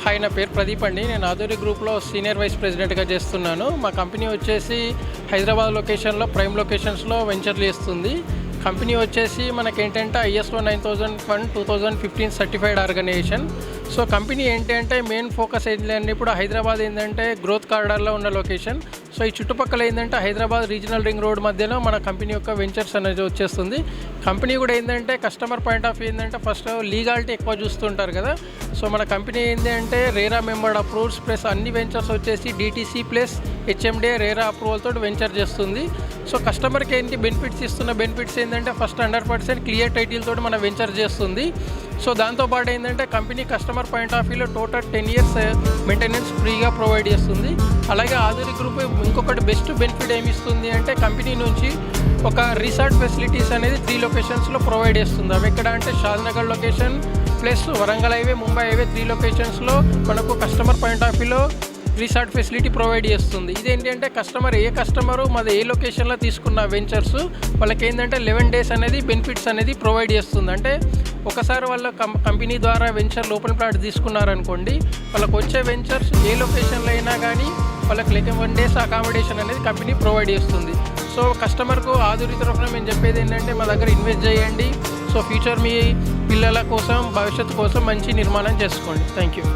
Hi, నా పేరు ప్రదీప్ అండి. నేను ఆధురి గ్రూప్లో సీనియర్ వైస్ ప్రెసిడెంట్గా చేస్తున్నాను. మా కంపెనీ వచ్చేసి హైదరాబాద్ లొకేషన్లో ప్రైమ్ లొకేషన్స్లో వెంచర్లు చేస్తుంది. కంపెనీ వచ్చేసి మనకేంటంటే ISO 9001 2015 certified organisation. So company ఏంటంటే మెయిన్ ఫోకస్ ఏంటంటే ఇప్పుడు హైదరాబాద్ ఏంటంటే గ్రోత్ కారిడార్లో ఉన్న లొకేషన్. సో ఈ చుట్టుపక్కల ఏంటంటే హైదరాబాద్ రీజనల్ రింగ్ రోడ్ మధ్యలో మన కంపెనీ యొక్క వెంచర్స్ అనేది వచ్చేస్తుంది. కంపెనీ కూడా ఏంటంటే కస్టమర్ పాయింట్ ఆఫ్ వ్యూ ఏంటంటే ఫస్ట్ లీగాలిటీ ఎక్కువ చూస్తుంటారు కదా. సో మన కంపెనీ ఏంటంటే రేరా మెంబర్డ్ అప్రూవ్స్ ప్లస్ అన్ని వెంచర్స్ వచ్చేసి DTC plus HMDA RERA approval తోటి వెంచర్ చేస్తుంది. సో కస్టమర్కి ఏంటి బెనిఫిట్స్ ఇస్తున్న బెనిఫిట్స్ ఏంటంటే ఫస్ట్ 100% క్లియర్ టైటిల్ తోటి మన వెంచర్ చేస్తుంది. సో దాంతోపాటు ఏంటంటే కంపెనీ కస్టమర్ పాయింట్ ఆఫ్ వ్యూలో టోటల్ 10 years మెయింటెనెన్స్ ఫ్రీగా ప్రొవైడ్ చేస్తుంది. అలాగే ఆధురి గ్రూప్ ఇంకొకటి బెస్ట్ బెనిఫిట్ ఏమి ఇస్తుంది అంటే కంపెనీ నుంచి ఒక రిసార్ట్ ఫెసిలిటీస్ అనేది 3 లొకేషన్స్లో ప్రొవైడ్ చేస్తుంది. అవి ఎక్కడ అంటే Shadnagar location plus Warangal highway, Mumbai highway 3 లొకేషన్స్లో మనకు కస్టమర్ పాయింట్ ఆఫ్ వ్యూలో రిసార్ట్ ఫెసిలిటీ ప్రొవైడ్ చేస్తుంది. ఇదేంటంటే కస్టమరు మాది ఏ లొకేషన్లో తీసుకున్న వెంచర్స్ వాళ్ళకి ఏంటంటే 11 days అనేది బెనిఫిట్స్ అనేది ప్రొవైడ్ చేస్తుంది. అంటే ఒకసారి వాళ్ళ కంపెనీ ద్వారా వెంచర్ ఓపెన్ ప్లాట్ తీసుకున్నారనుకోండి, వాళ్ళకి వచ్చే వెంచర్స్ ఏ లొకేషన్లో అయినా కానీ వాళ్ళకి 11 days అకామిడేషన్ అనేది కంపెనీ ప్రొవైడ్ చేస్తుంది. సో కస్టమర్కు ఆధురి తరఫున మేము చెప్పేది ఏంటంటే మా దగ్గర ఇన్వెస్ట్ చేయండి. సో ఫ్యూచర్ మీ పిల్లల కోసం భవిష్యత్తు కోసం మంచి నిర్మాణం చేసుకోండి. Thank you.